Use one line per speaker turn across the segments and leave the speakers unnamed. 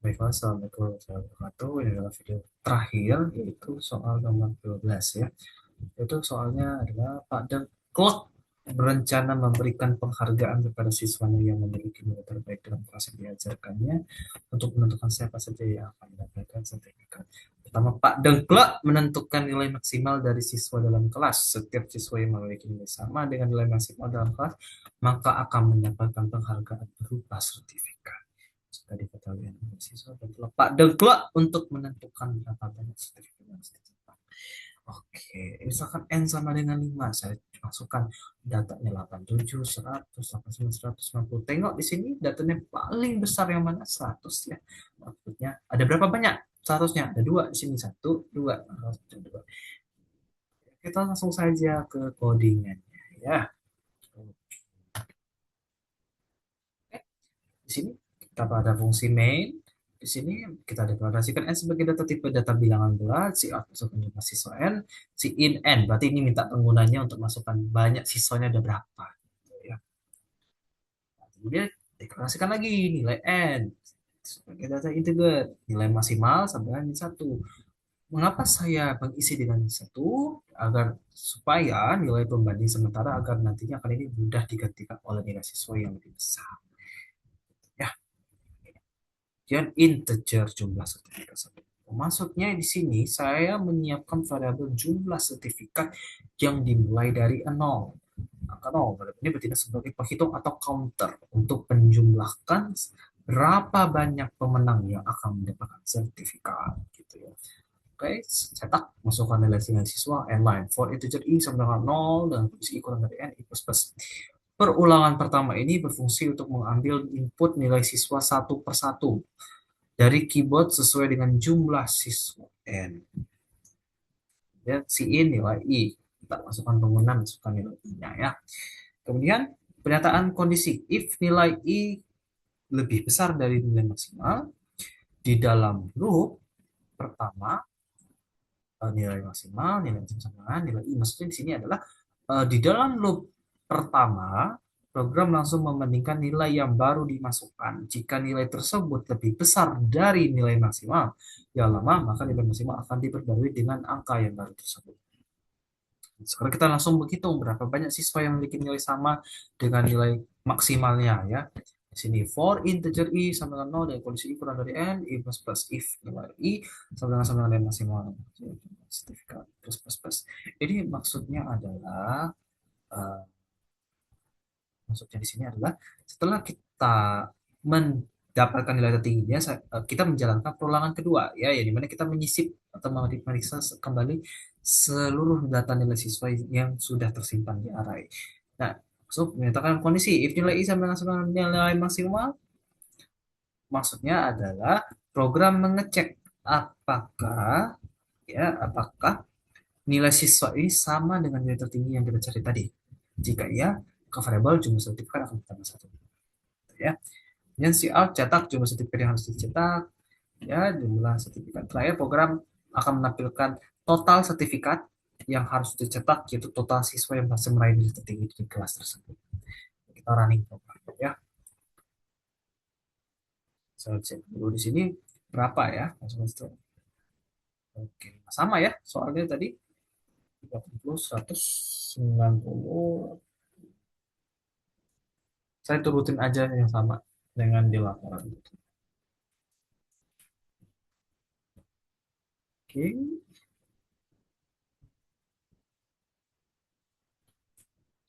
Baiklah, Assalamualaikum warahmatullahi wabarakatuh. Ini adalah video terakhir, yaitu soal nomor 12 ya. Itu soalnya adalah Pak Dengklok berencana memberikan penghargaan kepada siswanya yang memiliki nilai terbaik dalam kelas yang diajarkannya untuk menentukan siapa saja yang akan mendapatkan sertifikat. Pertama, Pak Dengklok menentukan nilai maksimal dari siswa dalam kelas. Setiap siswa yang memiliki nilai sama dengan nilai maksimal dalam kelas, maka akan mendapatkan penghargaan berupa sertifikat. Jika diketahui oleh siswa dan Pak Dengklok untuk menentukan berapa banyak sertifikat yang harus dicetak. Oke, misalkan N sama dengan 5, saya masukkan datanya 87, 100, 89, 190. Tengok di sini datanya paling besar yang mana? 100 ya. Maksudnya ada berapa banyak? Seharusnya ada dua di sini, satu, dua. Dua. Kita langsung saja ke codingannya ya. Oke, di sini kita pada fungsi main. Di sini kita deklarasikan N sebagai data tipe data bilangan bulat, si out masukkan jumlah siswa N, si in N. Berarti ini minta penggunanya untuk masukkan banyak siswanya ada berapa. Gitu ya. Nah, kemudian deklarasikan lagi nilai N sebagai data integer, nilai maksimal sampai dengan satu. Mengapa saya mengisi dengan satu? Agar supaya nilai pembanding sementara agar nantinya akan ini mudah digantikan oleh nilai siswa yang lebih besar. Ya, kemudian integer jumlah sertifikat. Maksudnya di sini saya menyiapkan variabel jumlah sertifikat yang dimulai dari 0. Angka 0 ini bertindak sebagai penghitung atau counter untuk menjumlahkan berapa banyak pemenang yang akan mendapatkan sertifikat gitu ya. Oke, cetak masukkan nilai siswa n line for integer i sama dengan 0 dan posisi i kurang dari n i plus plus. Perulangan pertama ini berfungsi untuk mengambil input nilai siswa satu per satu dari keyboard sesuai dengan jumlah siswa N. Ya, si in nilai I. Kita masukkan pengguna, masukkan nilai I-nya ya. Kemudian pernyataan kondisi if nilai I lebih besar dari nilai maksimal di dalam loop pertama, nilai maksimal, nilai sama nilai I. Maksudnya di sini adalah di dalam loop pertama program langsung membandingkan nilai yang baru dimasukkan. Jika nilai tersebut lebih besar dari nilai maksimal yang lama, maka nilai maksimal akan diperbarui dengan angka yang baru tersebut. Sekarang kita langsung menghitung berapa banyak siswa yang memiliki nilai sama dengan nilai maksimalnya ya. Di sini for integer i sama dengan 0 dan kondisi i kurang dari n, i plus plus if nilai i sama dengan nilai maksimal. Sertifikat plus plus plus. Ini maksudnya adalah uh, maksudnya di sini adalah setelah kita mendapatkan nilai tertingginya, kita menjalankan perulangan kedua ya, yang dimana kita menyisip atau memeriksa kembali seluruh data nilai siswa yang sudah tersimpan di array. Nah, so menyatakan kondisi if nilai i sama dengan nilai maksimal, maksudnya adalah program mengecek apakah apakah nilai siswa ini sama dengan nilai tertinggi yang kita cari tadi. Jika iya, ke variabel jumlah sertifikat akan ditambah satu. Ya. Kemudian si out cetak jumlah sertifikat yang harus dicetak, ya jumlah sertifikat. Terakhir program akan menampilkan total sertifikat yang harus dicetak, yaitu total siswa yang masih meraih nilai tertinggi di kelas tersebut. Kita running program ya. Saya cek dulu di sini berapa ya. Oke, sama ya soalnya tadi 30, 190. Saya turutin aja yang sama dengan di laporan. Oke,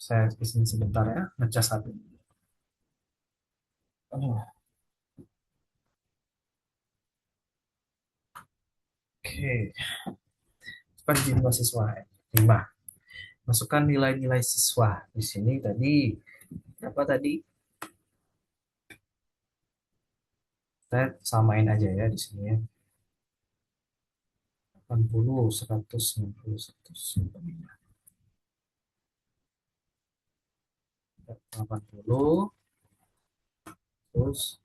saya izin sebentar ya, ngecas satu. Oh, oke, cepat jumlah siswa 5. Masukkan nilai-nilai siswa di sini tadi berapa tadi? Saya samain aja ya di sini ya. 80, 100, 90, 100, 80, terus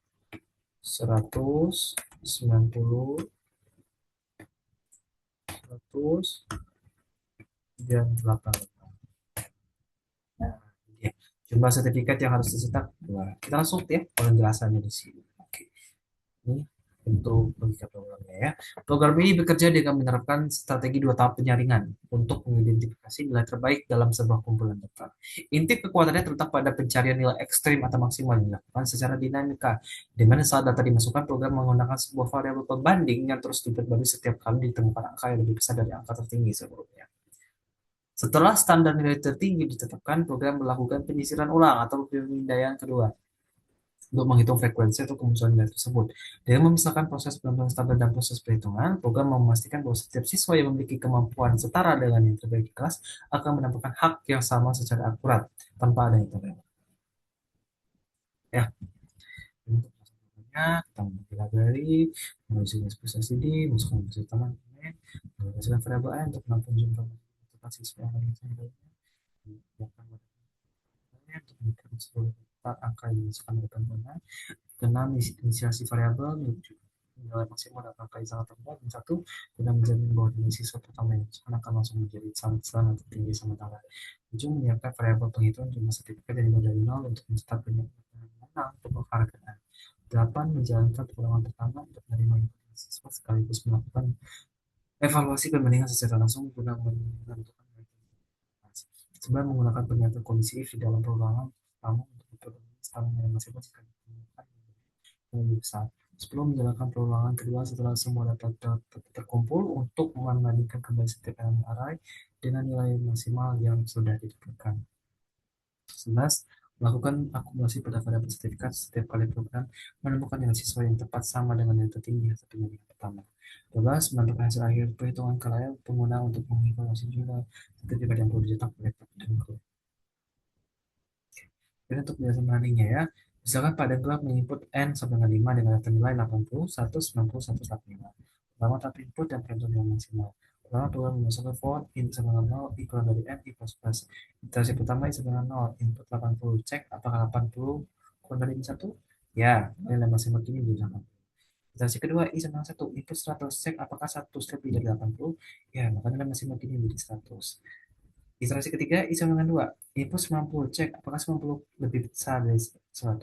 100, 90, 100, dan 80. Nah, ya. Jumlah sertifikat yang harus dicetak dua. Kita langsung ya penjelasannya di sini. Oke. Ini untuk logika programnya ya. Program ini bekerja dengan menerapkan strategi dua tahap penyaringan untuk mengidentifikasi nilai terbaik dalam sebuah kumpulan data. Inti kekuatannya terletak pada pencarian nilai ekstrim atau maksimal yang dilakukan secara dinamika, di mana saat data dimasukkan, program menggunakan sebuah variabel pembanding yang terus diperbarui setiap kali ditemukan angka yang lebih besar dari angka tertinggi sebelumnya. Setelah standar nilai tertinggi ditetapkan, program melakukan penyisiran ulang atau pemindaian kedua untuk menghitung frekuensi atau kemunculan nilai tersebut. Dengan memisahkan proses penentuan standar dan proses perhitungan, program memastikan bahwa setiap siswa yang memiliki kemampuan setara dengan yang terbaik di kelas akan mendapatkan hak yang sama secara akurat tanpa ada yang terlewat. Ya, untuk pertanyaannya, kita membagi library, mengisi spesifikasi D, masukkan proses taman, menghasilkan variabel N untuk menampung jumlah tempat siswa yang akan disampaikan, untuk menentukan seluruh angka yang dimasukkan ke depan. Keenam, inisiasi variabel nilai maksimal dan angka yang sangat rendah. Dan satu, guna menjamin bahwa nilai siswa pertama yang akan langsung menjadi sangat tinggi sementara. 7, menyiapkan variabel penghitungan jumlah sertifikat yang dimulai dari nol untuk mencetak menang untuk penghargaan. 8, menjalankan pertolongan pertama untuk menerima informasi siswa sekaligus melakukan evaluasi perbandingan secara langsung guna menentukan sebenarnya menggunakan pernyataan kondisi if di dalam perulangan pertama untuk memperbaiki standar yang masih jika ditemukan yang lebih besar. 10, menjalankan perulangan kedua setelah semua data terkumpul untuk membandingkan kembali setiap elemen array dengan nilai maksimal yang sudah didapatkan. 11, melakukan akumulasi pada variabel sertifikat setiap kali program menemukan nilai siswa yang tepat sama dengan yang tertinggi hasil penyelidikan pertama. 12, menentukan hasil akhir perhitungan kelayak pengguna untuk menginformasi jumlah sertifikat yang perlu dicetak oleh dan kru. Dan untuk penjelasan mengenainya ya, misalkan pada graf menginput N sampai dengan 5 dengan data nilai 80, 100, 90, 185. Pertama tahap input dan perhitungan yang maksimal. Pertama program memasukkan for in sama dengan 0 ikuran dari N i plus plus. Iterasi pertama i sama dengan 0, input 80, cek apakah 80 kurang dari 1? Ya, nilai maksimal kini menjadi 80. Iterasi kedua i sama dengan 1, input 100, cek apakah 100 lebih dari 80? Ya, maka nilai maksimal kini menjadi 100. Iterasi ketiga, I sama dengan 2. Input 90, cek apakah 90 lebih besar dari 100?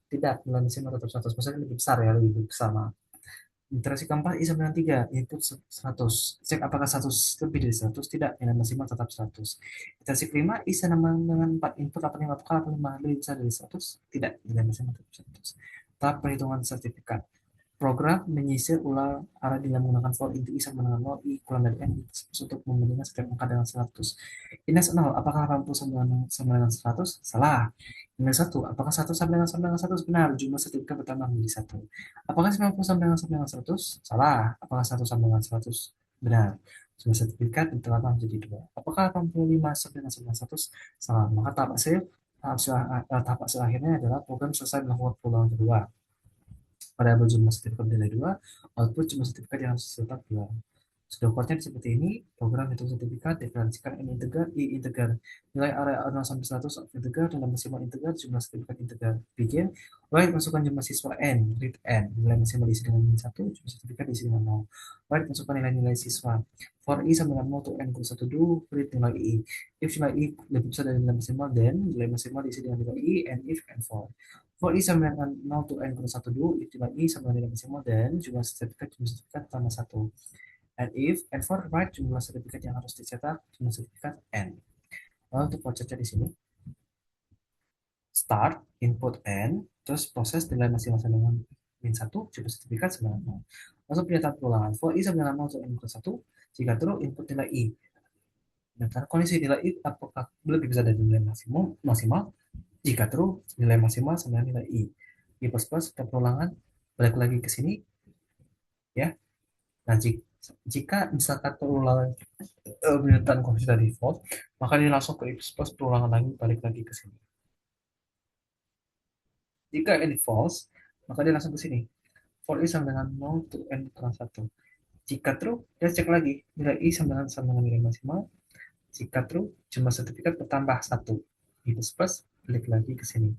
Tidak, nilai maksimal tetap 100. Maksudnya lebih besar ya, lebih besar. Maaf. Iterasi keempat, I sama dengan 3. Input 100. Cek apakah 100 lebih dari 100? Tidak, nilai maksimal tetap 100. Iterasi kelima, I sama dengan 4. Input 85, apakah 85 lebih besar dari 100? Tidak, nilai maksimal tetap 100. Tahap perhitungan sertifikat. Program menyisir ulang arah dengan menggunakan for into i sama dengan 0, i kurang dari n untuk membandingkan setiap angka dengan 100. Index 0, apakah 80 sama dengan 100? Salah. Index 1, apakah 1 sama dengan 100? Benar, jumlah sertifikat bertambah menjadi 1. Apakah 90 sama dengan 100? Salah. Apakah 1 sama dengan 100? Benar. Jumlah sertifikat bertambah menjadi 2. Apakah 85 sama dengan 100? Salah. Maka tahap hasil akhirnya adalah program selesai melakukan perulangan kedua. Pada jumlah sertifikat nilai 2, output jumlah sertifikat yang harus tetap 2. Sudah kuatnya seperti ini, program hitung sertifikat deklarasikan n integer, i integer, nilai area 0 sampai 100 integer, dan maksimal integer, jumlah sertifikat integer. Begin, write masukkan jumlah siswa n, read n, nilai maksimal diisi dengan min 1, jumlah sertifikat diisi dengan 0. Write masukkan nilai-nilai siswa. For i sama dengan 0 to n plus 1 do, read nilai i. If nilai i lebih besar dari nilai maksimal, then nilai maksimal diisi dengan nilai i, and if, and for. For i sama dengan 0 to n plus 1 do, if nilai i sama dengan nilai maksimal, then jumlah sertifikat tambah 1. And if and for right jumlah sertifikat yang harus dicetak jumlah sertifikat n. Lalu untuk prosesnya di sini start input n terus proses nilai masing-masing dengan min 1 jumlah sertifikat sama dengan 0. Langsung pernyataan perulangan for i sama dengan 0 to n plus 1 jika true input nilai i. Dan kondisi nilai i apakah lebih besar dari nilai maksimal jika true nilai maksimal sama dengan nilai i. I plus plus kita perulangan balik lagi ke sini ya. Nah, jika misalkan perulangan pernyataan kondisi dari default, maka dia langsung ke if plus perulangan lagi balik lagi ke sini. Jika ini false, maka dia langsung ke sini. For i sama dengan 0 to n kurang 1. Jika true, dia cek lagi nilai i sama dengan nilai maksimal. Jika true, jumlah sertifikat bertambah 1. I plus balik lagi ke sini.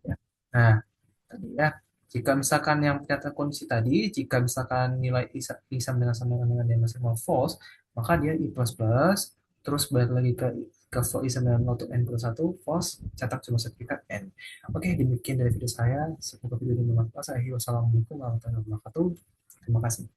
Ya. Nah, tadi ya. Jika misalkan yang pernyataan kondisi tadi, jika misalkan nilai i sama dengan nilai maksimal false, maka dia i plus plus, terus balik lagi ke ke for i9 untuk N+1 FOS cetak cuma sertifikat N. Oke, demikian dari video saya. Semoga video ini bermanfaat. Wassalamualaikum warahmatullahi wabarakatuh. Terima kasih.